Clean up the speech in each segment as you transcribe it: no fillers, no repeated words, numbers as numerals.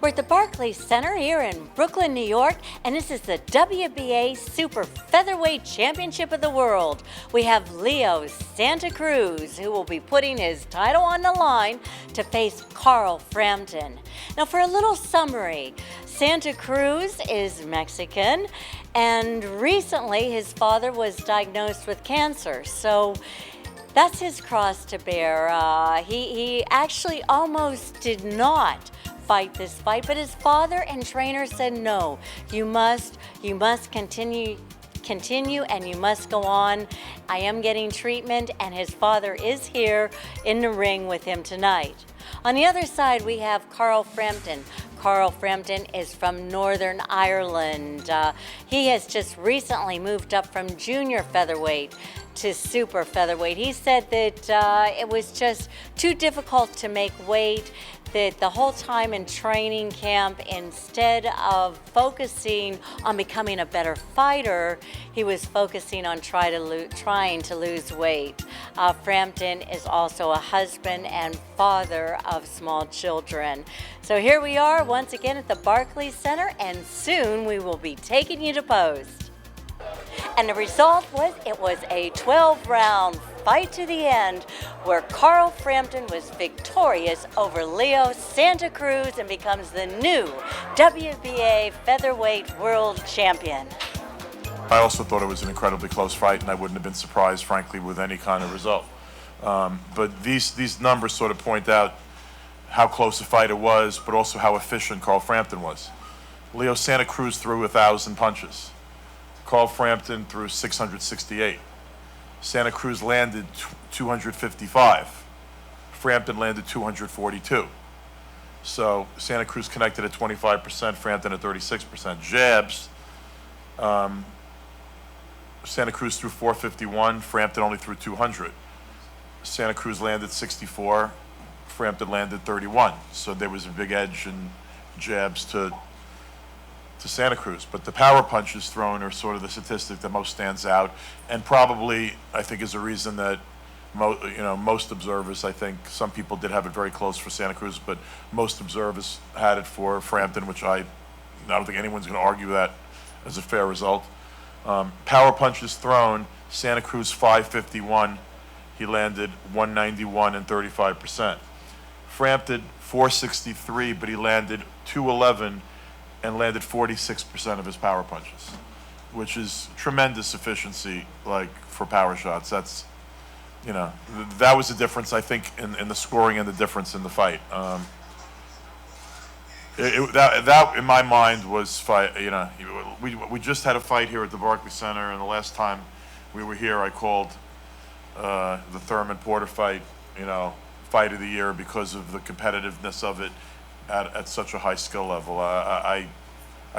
We're at the Barclays Center here in Brooklyn, New York, and this is the WBA Super Featherweight Championship of the World. We have Leo Santa Cruz, who will be putting his title on the line to face Carl Frampton. Now, for a little summary, Santa Cruz is Mexican, and recently his father was diagnosed with cancer, so that's his cross to bear. He actually almost did not fight this fight, but his father and trainer said no. You must continue and you must go on. I am getting treatment, and his father is here in the ring with him tonight. On the other side, we have Carl Frampton. Carl Frampton is from Northern Ireland. He has just recently moved up from junior featherweight to super featherweight. He said that it was just too difficult to make weight, that the whole time in training camp, instead of focusing on becoming a better fighter, he was focusing on trying to lose weight. Frampton is also a husband and father of small children. So here we are once again at the Barclays Center, and soon we will be taking you to post. And the result was, it was a 12-round fight to the end, where Carl Frampton was victorious over Leo Santa Cruz and becomes the new WBA featherweight world champion. I also thought it was an incredibly close fight, and I wouldn't have been surprised, frankly, with any kind of result. But these numbers sort of point out how close a fight it was, but also how efficient Carl Frampton was. Leo Santa Cruz threw 1,000 punches. Carl Frampton threw 668. Santa Cruz landed 255. Frampton landed 242. So Santa Cruz connected at 25%, Frampton at 36%. Jabs, Santa Cruz threw 451, Frampton only threw 200. Santa Cruz landed 64, Frampton landed 31. So there was a big edge in jabs to Santa Cruz, but the power punches thrown are sort of the statistic that most stands out, and probably I think is a reason that most observers, I think some people did have it very close for Santa Cruz, but most observers had it for Frampton, which I don't think anyone's going to argue that as a fair result. Power punches thrown, Santa Cruz 551, he landed 191 and 35%. Frampton 463, but he landed 211 and landed 46% of his power punches, which is tremendous efficiency, like, for power shots. That's, that was the difference, I think, in the scoring and the difference in the fight. That in my mind was fight. We just had a fight here at the Barclays Center, and the last time we were here, I called the Thurman Porter fight, fight of the year because of the competitiveness of it at such a high skill level. I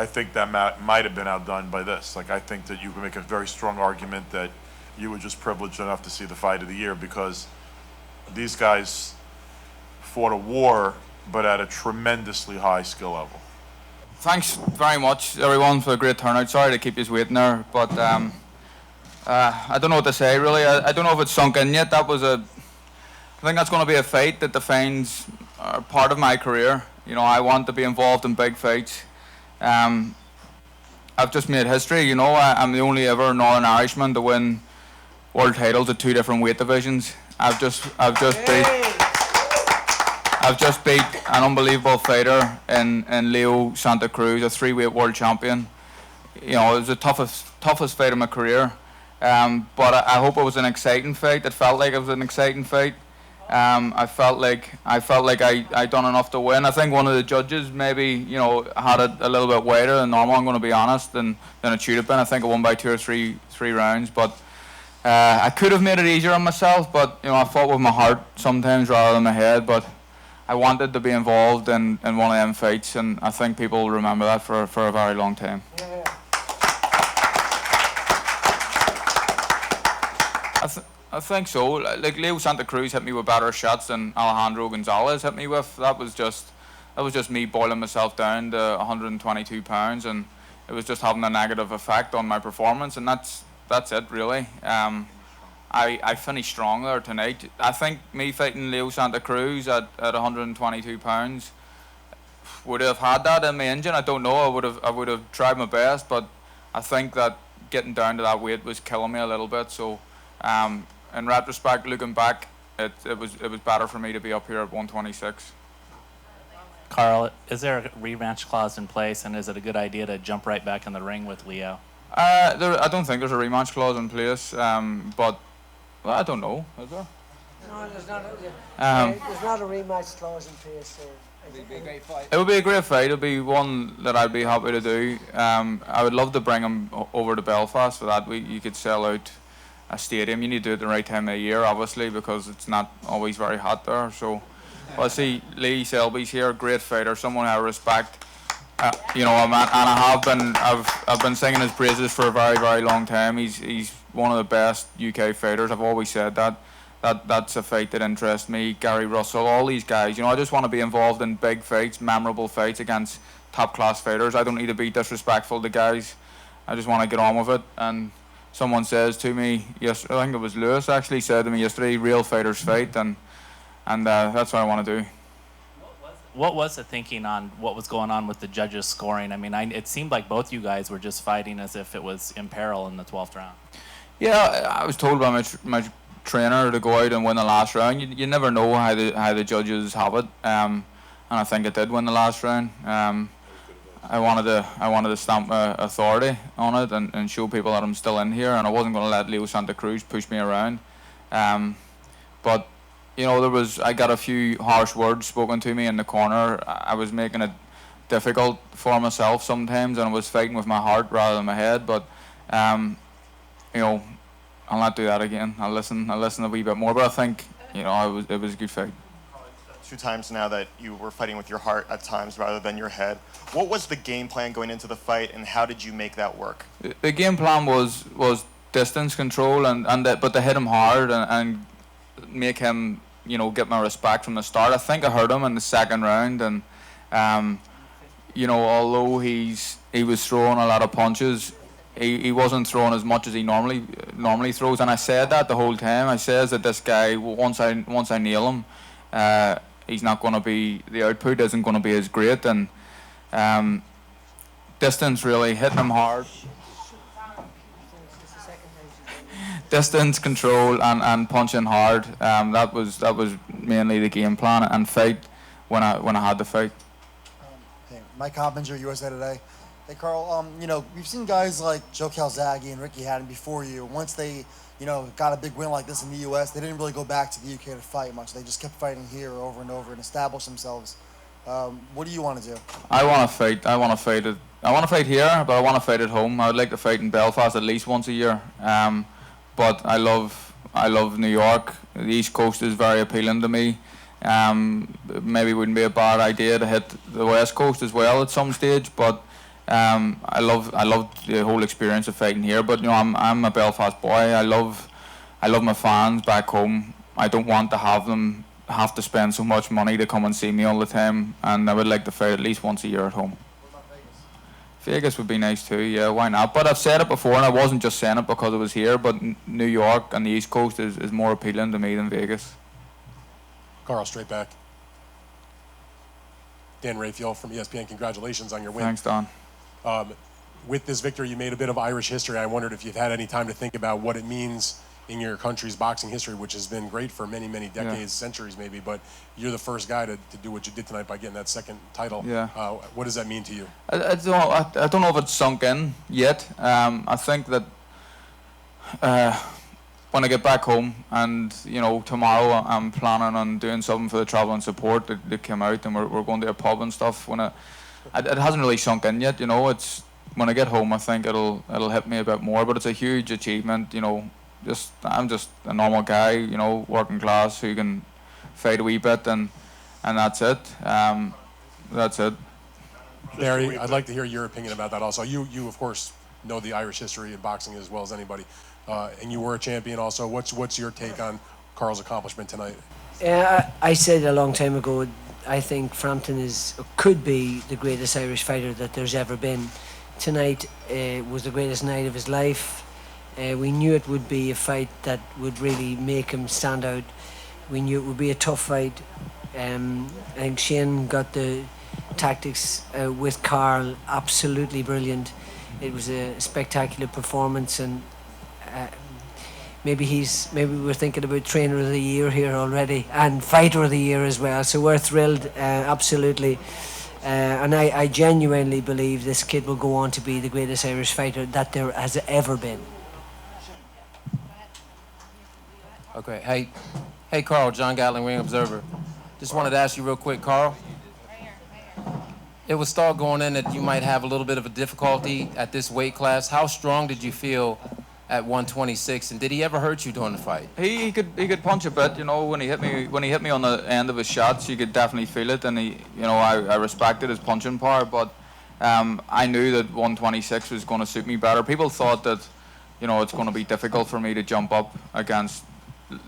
think that might have been outdone by this. Like, I think that you can make a very strong argument that you were just privileged enough to see the fight of the year, because these guys fought a war, but at a tremendously high skill level. Thanks very much, everyone, for the great turnout. Sorry to keep you waiting there, but I don't know what to say, really. I don't know if it's sunk in yet. I think that's going to be a fight that defines part of my career. I want to be involved in big fights. I've just made history. I'm the only ever Northern Irishman to win world titles at 2 different weight divisions. I've just beat an unbelievable fighter in Leo Santa Cruz, a 3-weight world champion. It was the toughest fight of my career. But I hope it was an exciting fight. It felt like it was an exciting fight. I felt like I done enough to win. I think one of the judges maybe had it a little bit wider than normal, I'm going to be honest, than it should have been. I think I won by 2 or 3 rounds, but I could have made it easier on myself. But I fought with my heart sometimes rather than my head. But I wanted to be involved in one of them fights, and I think people will remember that for a very long time. I think so. Like, Leo Santa Cruz hit me with better shots than Alejandro Gonzalez hit me with. That was just me boiling myself down to 122 pounds, and it was just having a negative effect on my performance, and that's it, really. I finished strong there tonight. I think me fighting Leo Santa Cruz at 122 pounds, would I have had that in my engine? I don't know. I would have tried my best, but I think that getting down to that weight was killing me a little bit. So, in retrospect, looking back, it was better for me to be up here at 126. Carl, is there a rematch clause in place, and is it a good idea to jump right back in the ring with Leo? I don't think there's a rematch clause in place, but well, I don't know. Is there? No, there's not. There's not a rematch clause in place. It would be a great fight. It would be one that I'd be happy to do. I would love to bring him over to Belfast for that week. You could sell out a stadium. You need to do it the right time of the year, obviously, because it's not always very hot there. So, I see Lee Selby's here, great fighter, someone I respect. You know, and I've been singing his praises for a very, very long time. He's one of the best UK fighters. I've always said that. That's a fight that interests me. Gary Russell, all these guys. You know, I just want to be involved in big fights, memorable fights against top class fighters. I don't need to be disrespectful to guys. I just want to get on with it. And someone says to me, yes, I think it was Lewis actually said to me yesterday, real fighters fight, and that's what I want to do. What was the thinking on what was going on with the judges scoring? I mean, it seemed like both you guys were just fighting as if it was in peril in the 12th round. Yeah, I was told by my trainer to go out and win the last round. You never know how the judges have it, and I think I did win the last round. I wanted to stamp my authority on it and show people that I'm still in here, and I wasn't going to let Leo Santa Cruz push me around. But you know, I got a few harsh words spoken to me in the corner. I was making it difficult for myself sometimes, and I was fighting with my heart rather than my head. But you know, I'll not do that again. I'll listen a wee bit more. But I think, you know, it was a good fight. 2 times now that you were fighting with your heart at times rather than your head. What was the game plan going into the fight, and how did you make that work? The game plan was distance control, but to hit him hard and make him, you know, get my respect from the start. I think I hurt him in the second round, and you know, although he was throwing a lot of punches, he wasn't throwing as much as he normally throws, and I said that the whole time. I says that this guy, once I nail him, he's not going to be, the output isn't going to be as great, and distance really, hitting him hard. Distance control and punching hard. That was mainly the game plan, and fight when I had to fight. Hey, Mike Hoppinger, USA Today. Hey Carl, you know, we've seen guys like Joe Calzaghe and Ricky Hatton before you. Once they, you know, got a big win like this in the U.S., they didn't really go back to the UK to fight much. They just kept fighting here over and over and established themselves. What do you want to do? I want to fight. I want to fight here, but I want to fight at home. I would like to fight in Belfast at least once a year. But I love New York. The East Coast is very appealing to me. Maybe it wouldn't be a bad idea to hit the West Coast as well at some stage. But I love the whole experience of fighting here. But you know, I'm a Belfast boy. I love my fans back home. I don't want to have them have to spend so much money to come and see me all the time. And I would like to fight at least once a year at home. Vegas would be nice too, yeah, why not? But I've said it before, and I wasn't just saying it because it was here, but New York and the East Coast is more appealing to me than Vegas. Carl, straight back. Dan Raphael from ESPN, congratulations on your win. Thanks, Don. With this victory, you made a bit of Irish history. I wondered if you've had any time to think about what it means in your country's boxing history, which has been great for many, many decades, centuries maybe, but you're the first guy to do what you did tonight by getting that second title. Yeah. What does that mean to you? I don't know if it's sunk in yet. I think that when I get back home, and you know, tomorrow I'm planning on doing something for the travel and support that came out, and we're going to a pub and stuff. It hasn't really sunk in yet, you know. It's when I get home, I think it'll hit me a bit more. But it's a huge achievement, you know. I'm just a normal guy, you know, working class who can fight a wee bit, and that's it. That's it. Barry, I'd like to hear your opinion about that also. You of course know the Irish history in boxing as well as anybody, and you were a champion also. What's your take on Carl's accomplishment tonight? I said a long time ago, I think Frampton could be the greatest Irish fighter that there's ever been. Tonight was the greatest night of his life. We knew it would be a fight that would really make him stand out. We knew it would be a tough fight. I think Shane got the tactics with Carl, absolutely brilliant. It was a spectacular performance, and maybe we're thinking about trainer of the year here already, and fighter of the year as well. So we're thrilled, absolutely. And I genuinely believe this kid will go on to be the greatest Irish fighter that there has ever been. Okay, hey, Carl, John Gatling, Ring Observer. Just wanted to ask you real quick, Carl. It was thought going in that you might have a little bit of a difficulty at this weight class. How strong did you feel at 126, and did he ever hurt you during the fight? He could punch a bit, you know. When he hit me on the end of his shots, you could definitely feel it, and I respected his punching power, but I knew that 126 was going to suit me better. People thought that, it's going to be difficult for me to jump up against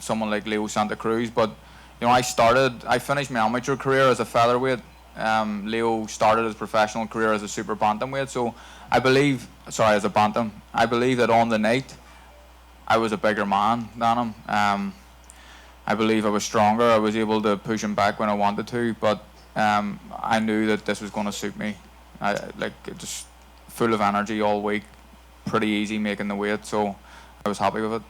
someone like Leo Santa Cruz, but I finished my amateur career as a featherweight. Leo started his professional career as a super bantamweight, so as a bantam. I believe that on the night I was a bigger man than him. I believe I was stronger. I was able to push him back when I wanted to, but I knew that this was going to suit me. Just full of energy all week, pretty easy making the weight, so I was happy with it.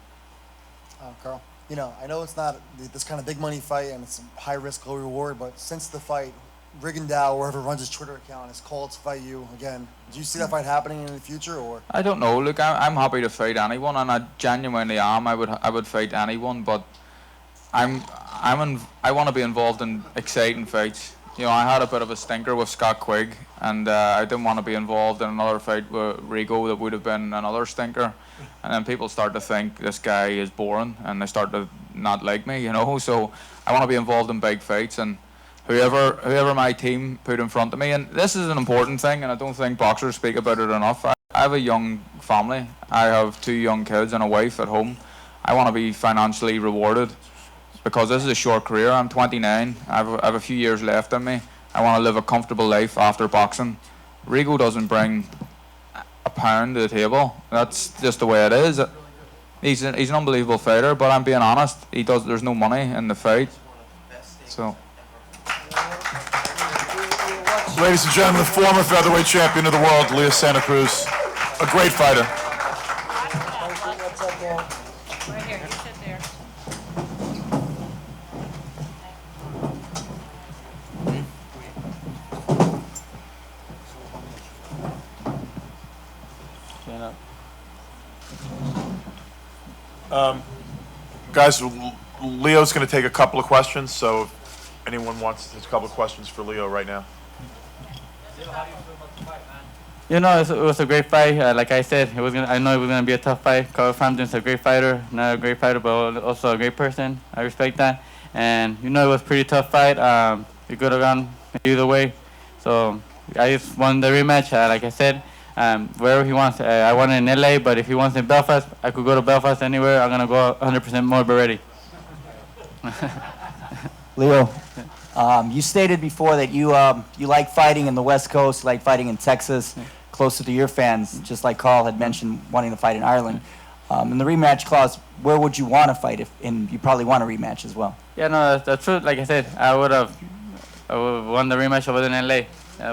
Carl, I know it's not this kind of big money fight and it's a high risk, low reward, but since the fight, Rigondeaux, wherever runs his Twitter account, has called to fight you again. Do you see that fight happening in the future, or? I don't know. Look, I'm happy to fight anyone, and I genuinely am. I would fight anyone, but I want to be involved in exciting fights. I had a bit of a stinker with Scott Quigg, and I didn't want to be involved in another fight with Rigo that would have been another stinker. And then people start to think this guy is boring, and they start to not like me. So I want to be involved in big fights, and whoever my team put in front of me, and this is an important thing, and I don't think boxers speak about it enough. I have a young family. I have 2 young kids and a wife at home. I want to be financially rewarded because this is a short career. I'm 29. I have a few years left in me. I want to live a comfortable life after boxing. Rigo doesn't bring a pound to the table. That's just the way it is. He's an unbelievable fighter, but I'm being honest. There's no money in the fight. So. Ladies and gentlemen, the former featherweight champion of the world, Leo Santa Cruz, a great fighter. Right here, you sit there. Guys, Leo's going to take a couple of questions, so if anyone wants a couple of questions for Leo right now. It was a great fight. Like I said, I know it was gonna be a tough fight. Carl Frampton's a great fighter, not a great fighter, but also a great person. I respect that. And it was a pretty tough fight. It could have gone either way. So I just won the rematch. Like I said, wherever he wants. I want it in LA, but if he wants in Belfast, I could go to Belfast anywhere. I'm gonna go 100% more, but ready. Leo, you stated before that you like fighting in the West Coast, like fighting in Texas, closer to your fans, just like Carl had mentioned wanting to fight in Ireland. In the rematch clause, where would you want to fight and you probably want a rematch as well? Yeah, no, that's true. Like I said, I would have won the rematch over in LA.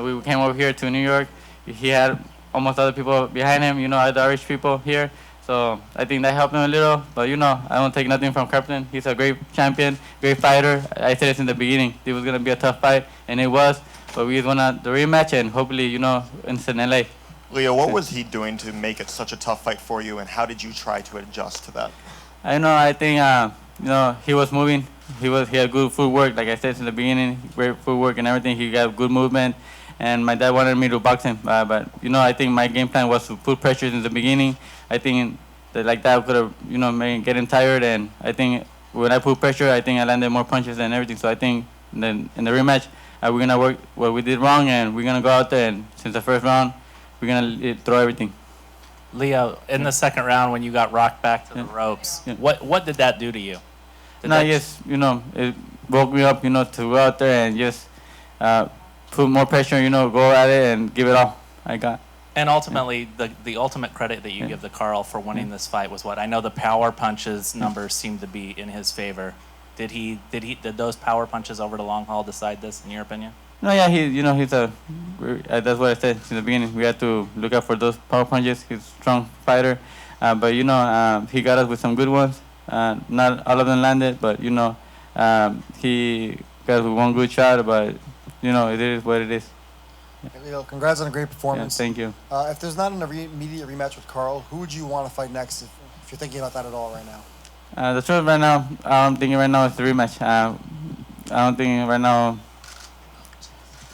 We came over here to New York. He had almost other people behind him, other Irish people here. So I think that helped him a little. But, I don't take nothing from Carpenter. He's a great champion, great fighter. I said it in the beginning. It was going to be a tough fight, and it was. But we just won the rematch, and hopefully, in LA. Leo, what was he doing to make it such a tough fight for you, and how did you try to adjust to that? I think, he was moving. He had good footwork, like I said in the beginning, great footwork and everything. He got good movement, and my dad wanted me to box him. But I think my game plan was to put pressure in the beginning. I think that like that could have, made get him tired. And I think when I put pressure, I think I landed more punches and everything. So I think then in the rematch, we're gonna work what we did wrong, and we're gonna go out there and since the first round, we're gonna throw everything. Leo, in the second round when you got rocked back to the ropes, what did that do to you? It woke me up, to go out there and just put more pressure, go at it and give it all I got. And ultimately, the ultimate credit that you give to Carl for winning this fight was what? I know the power punches numbers seem to be in his favor. Did those power punches over the long haul decide this, in your opinion? No, yeah, he's a. That's what I said in the beginning. We had to look out for those power punches. He's a strong fighter, but he got us with some good ones. Not all of them landed, but he got us with one good shot. But it is what it is. Hey, Leo, congrats on a great performance. Yeah, thank you. If there's not an immediate rematch with Carl, who would you want to fight next if you're thinking about that at all right now? The truth right now, I'm thinking right now is the rematch. I don't think right now.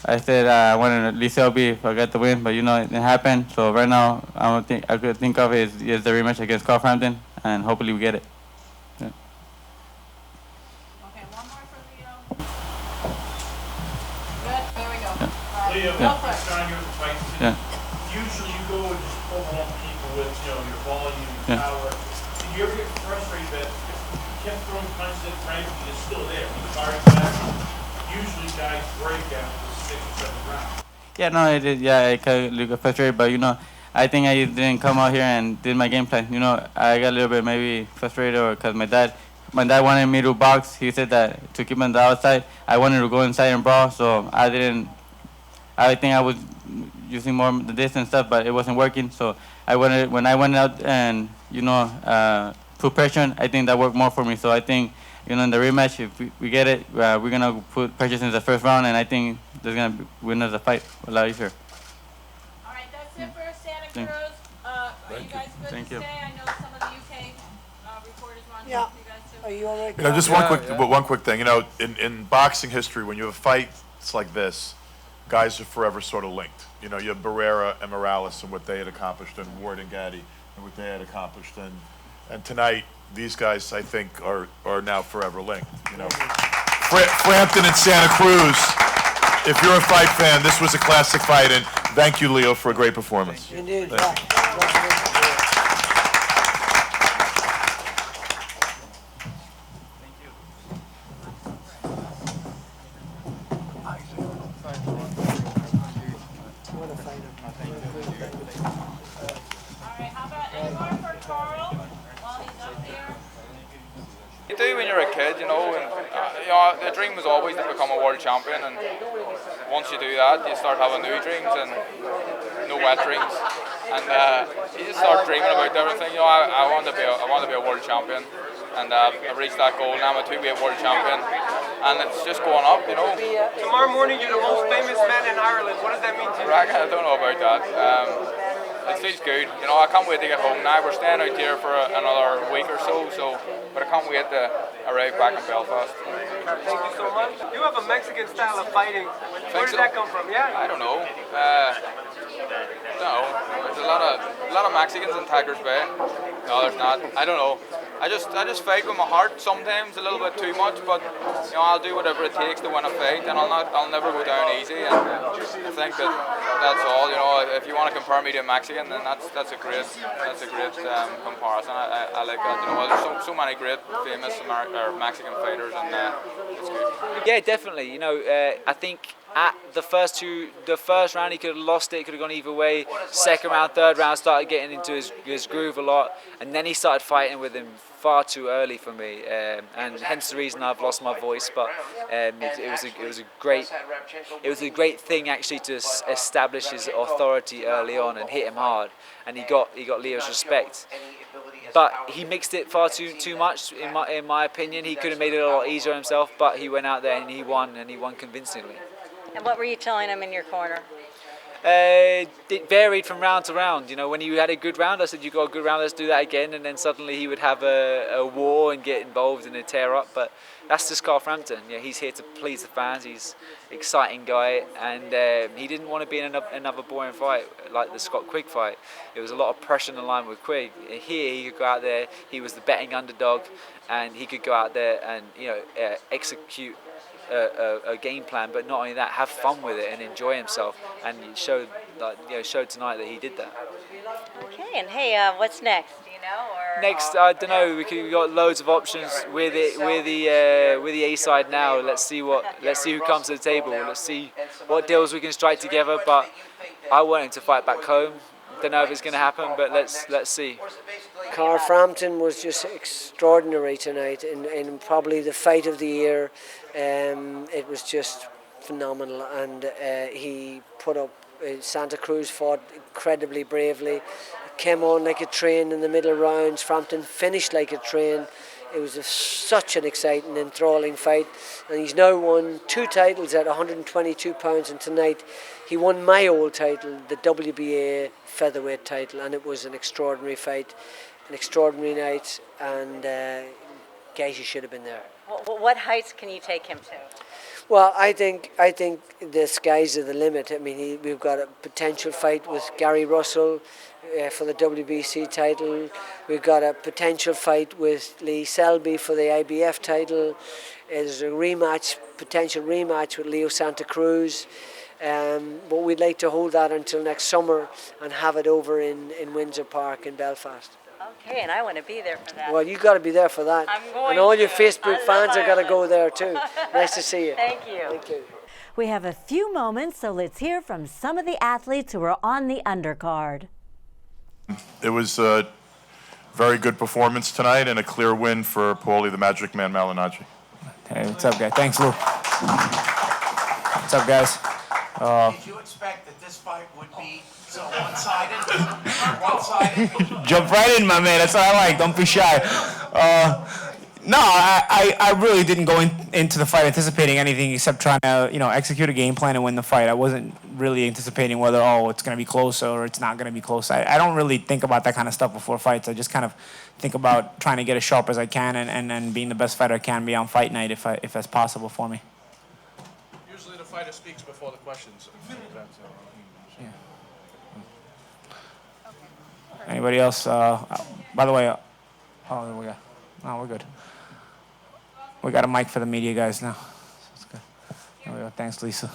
I said I wanted at least LB if I got the win, but it didn't happen. So right now, I could think of is the rematch against Carl Frampton, and hopefully we get it. Yeah. Okay, one more for Leo. Good, here we go. Leo, Yeah. starting your fight. Yeah. Usually you go and just overwhelm people with, your volume, Yeah. power. Did you ever get frustrated that you kept throwing punches at Frank and he's still there? When the firing back, usually guys break after the 6th or 7th round. Yeah, no, I did. Yeah, I got frustrated, but I think I didn't come out here and did my game plan. I got a little bit maybe frustrated, or because my dad wanted me to box. He said that to keep on the outside, I wanted to go inside and brawl. So I didn't. I think I was using more the distance stuff, but it wasn't working. So when I went out and put pressure on, I think that worked more for me. So I think in the rematch, if we get it, we're gonna put pressure in the first round, and I think there's gonna win us the fight a lot easier. All right, that's it for Santa Thank- Cruz. Are you guys good Thank to you. stay? I know some of the UK reporters were on Yeah. with you guys too. Are you all right? Just one quick thing. In boxing history, when you have fights like this, guys are forever sort of linked. You have Barrera and Morales and what they had accomplished, and Ward and Gaddy and what they had accomplished, and tonight these guys I think are now forever linked. Frampton and Santa Cruz. If you're a fight fan, this was a classic fight, and thank you, Leo, for a great performance. Indeed, Thank you. All right, how about any more for Carl while he's up here? You do when you're a kid, and the dream was always to become a world champion, and once you do that, you start having new dreams and no wet dreams, and you just start dreaming about everything. I want to be a world champion, and I've reached that goal. Now I'm a two-weight world champion, and it's just going up. Tomorrow morning, you're the most famous man in Ireland. What does that mean to you? I don't know about that. It feels good. I can't wait to get home now. We're staying out here for another week or so, but I can't wait to arrive back in Belfast. Thank you so much. You have a Mexican style of fighting. Where did that come from? Yeah. I don't know. No, there's a lot of Mexicans in Tigers Bay. No, there's not. I don't know. I just fight with my heart sometimes a little bit too much, but I'll do whatever it takes to win a fight, and I'll never go down easy. And I think that's all. If you want to compare me to a Mexican, then that's a great comparison. I like that. There's so many great famous Mexican fighters, and it's good. Yeah, definitely. I think at the first round he could have lost it, could have gone either way. Second round, third round, started getting into his groove a lot, and then he started fighting with him far too early for me, and hence the reason I've lost my voice. But it was a great thing actually to establish his authority early on and hit him hard, and he got Leo's respect. But he mixed it far too much, in my opinion. He could have made it a lot easier himself, but he went out there and he won convincingly. And what were you telling him in your corner? It varied from round to round. When you had a good round, I said, you got a good round, let's do that again. And then suddenly he would have a war and get involved in a tear up. But that's just Carl Frampton. He's here to please the fans. He's an exciting guy, and he didn't want to be in another boring fight like the Scott Quigg fight. There was a lot of pressure on the line with Quigg. Here he could go out there. He was the betting underdog, and he could go out there and execute a game plan, but not only that, have fun with it and enjoy himself. And he showed tonight that he did that. Okay, and hey, what's next? Do you know? Or Next, I don't know. We got loads of options. We're the A side now. Let's see who comes to the table. Let's see what deals we can strike together. But I want him to fight back home. Don't know if it's going to happen, but let's see. Carl Frampton was just extraordinary tonight, in probably the fight of the year. It was just phenomenal, and he put up. Santa Cruz fought incredibly bravely, came on like a train in the middle rounds. Frampton finished like a train. It was such an exciting, enthralling fight, and he's now won 2 titles at 122 pounds, and tonight he won my old title, the WBA featherweight title, and it was an extraordinary fight, an extraordinary night, and guys, you should have been there. What heights can you take him to? Well, I think the skies are the limit. I mean, we've got a potential fight with Gary Russell for the WBC title. We've got a potential fight with Lee Selby for the IBF title. There's a potential rematch with Leo Santa Cruz. But we'd like to hold that until next summer and have it over in Windsor Park in Belfast. Okay, and I want to be there for that. Well, you got to be there for that. I'm going and all your to. Facebook fans are going to go there too. Nice to see you. Thank you. Thank you. We have a few moments, so let's hear from some of the athletes who were on the undercard. It was a very good performance tonight and a clear win for Paulie the Magic Man Malignaggi. Hey, what's up, guys? Thanks, Lou. What's up, guys? Did you expect that this fight would be so one-sided? One-sided? Jump right in, my man. That's what I like. Don't be shy. No, I really didn't go into the fight anticipating anything except trying to, execute a game plan and win the fight. I wasn't really anticipating whether, it's going to be close or it's not going to be close. I don't really think about that kind of stuff before fights. I just kind of think about trying to get as sharp as I can and being the best fighter I can be on fight night if that's possible for me. Usually the fighter speaks before the questions. Yeah. Anybody else? By the way, we're good. We got a mic for the media guys now. That's good. There we go. Thanks, Lisa.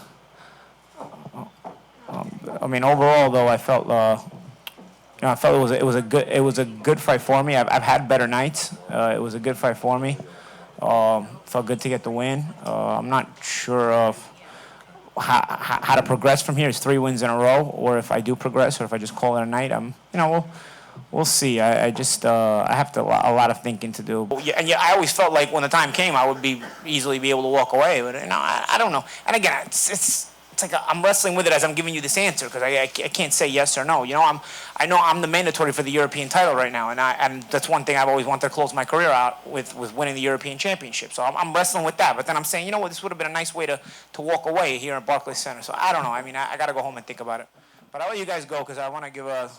Overall though, I felt it was a good fight for me. I've had better nights. It was a good fight for me. Felt good to get the win. I'm not sure of how to progress from here. It's 3 wins in a row, or if I do progress, or if I just call it a night. We'll see. I have a lot of thinking to do. I always felt like when the time came, I would easily be able to walk away. But I don't know. And again, it's like I'm wrestling with it as I'm giving you this answer because I can't say yes or no. I know I'm the mandatory for the European title right now, and that's one thing I've always wanted to close my career out with winning the European Championship. So I'm wrestling with that. But then I'm saying, this would have been a nice way to walk away here at Barclays Center. So I don't know. I got to go home and think about it. But I'll let you guys go because I want to give a.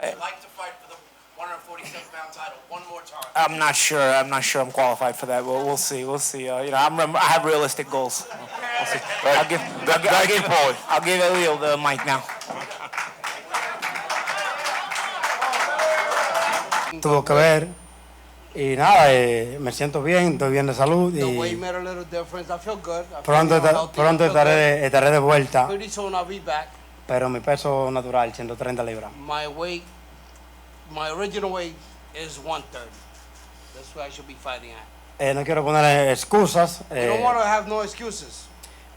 I'd like to fight for the 147-pound title one more time. I'm not sure I'm qualified for that. We'll see. I have realistic goals. We'll see. I'll give Elio the mic now. Tuvo que ver y nada, me siento bien, estoy bien de salud The y weight made a little difference. I feel good. I feel pronto healthy. estaré de vuelta, Pretty soon I'll be back. pero mi peso natural 130 libras. My original weight is 130. That's where I should be fighting at. No quiero poner excusas. You don't want to have no excuses.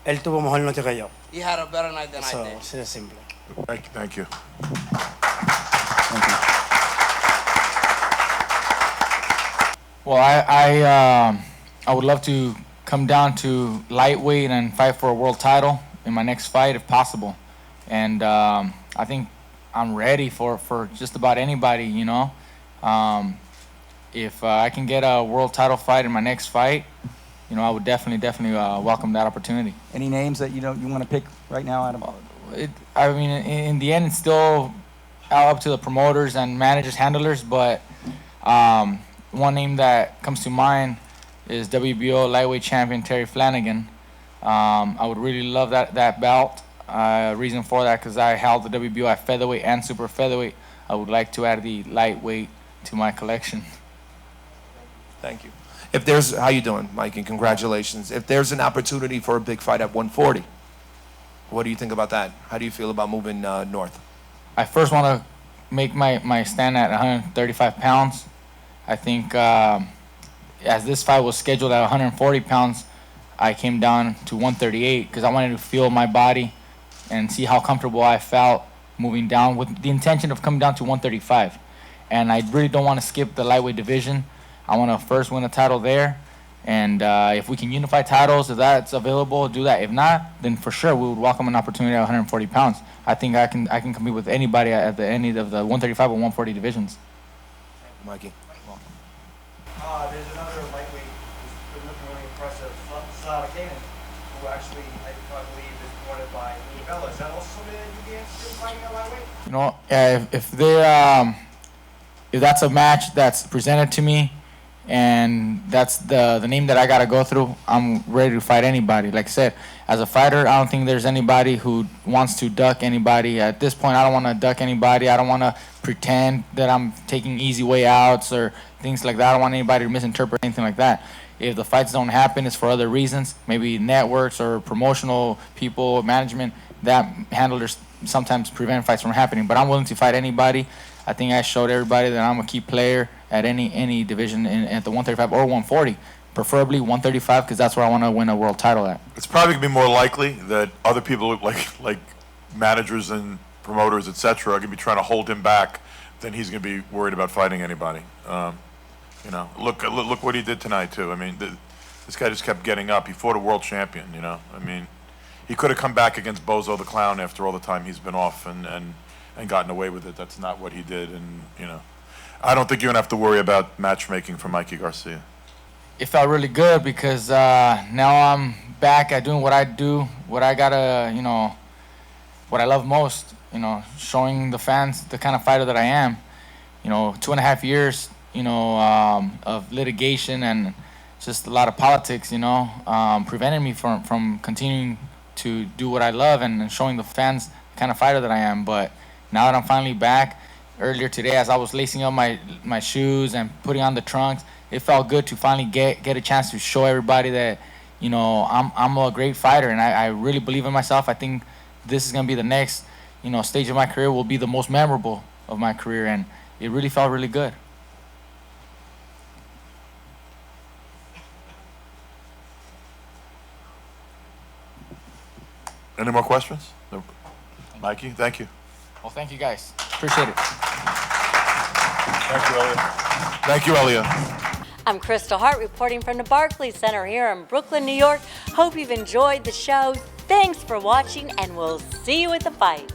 Él tuvo mejor noche que yo. He had a better night than I did. Así de simple. Thank you. Well, I would love to come down to lightweight and fight for a world title in my next fight if possible. And I think I'm ready for just about anybody, If I can get a world title fight in my next fight, I would definitely welcome that opportunity. Any names that you want to pick right now, Adam? In the end, it's still up to the promoters and managers, handlers, but one name that comes to mind is WBO lightweight champion Terry Flanagan. I would really love that belt. Reason for that, because I held the WBO at featherweight and super featherweight. I would like to add the lightweight to my collection. Thank you. How you doing, Mike, and congratulations. If there's an opportunity for a big fight at 140, what do you think about that? How do you feel about moving north? I first want to make my stand at 135 pounds. I think as this fight was scheduled at 140 pounds, I came down to 138 because I wanted to feel my body and see how comfortable I felt moving down with the intention of coming down to 135. And I really don't want to skip the lightweight division. I want to first win a title there And if we can unify titles, if that's available, do that. If not, then for sure we would welcome an opportunity at 140 pounds. I think I can compete with anybody at any of the 135 or 140 divisions. Mikey. There's another lightweight who's been looking really impressive, Salakanen, who actually, I believe, is promoted by Nivella. Is that also somebody that you'd be interested in fighting at lightweight? You know, if that's a match that's presented to me, and that's the name that I gotta go through, I'm ready to fight anybody. Like I said, as a fighter, I don't think there's anybody who wants to duck anybody. At this point, I don't want to duck anybody. I don't want to pretend that I'm taking easy way outs or things like that. I don't want anybody to misinterpret anything like that. If the fights don't happen, it's for other reasons, maybe networks or promotional people, management, that handlers sometimes prevent fights from happening. But I'm willing to fight anybody. I think I showed everybody that I'm a key player at any division at the 135 or 140, preferably 135, because that's where I want to win a world title at. It's probably going to be more likely that other people like managers and promoters, etc., are going to be trying to hold him back than he's going to be worried about fighting anybody. You know, look what he did tonight too. I mean, this guy just kept getting up. He fought a world champion. You know, I mean, he could have come back against Bozo the Clown after all the time he's been off and gotten away with it. That's not what he did, and you know, I don't think you're gonna have to worry about matchmaking for Mikey Garcia. It felt really good because now I'm back at doing what I do, what I gotta, you know, what I love most. You know, showing the fans the kind of fighter that I am. You know, 2.5 years, you know, of litigation and just a lot of politics, you know, prevented me from continuing to do what I love and showing the fans the kind of fighter that I am. But now that I'm finally back, earlier today as I was lacing up my shoes and putting on the trunks, it felt good to finally get a chance to show everybody that, you know, I'm a great fighter, and I really believe in myself. I think this is going to be the next, you know, stage of my career, will be the most memorable of my career, and it really felt really good. Any more questions? No. Mikey, thank you. Well, thank you guys. Appreciate it. Thank you, Elliot. Thank you, Elliot. I'm Krista Hart reporting from the Barclays Center here in Brooklyn, New York. Hope you've enjoyed the show. Thanks for watching, and we'll see you at the fight.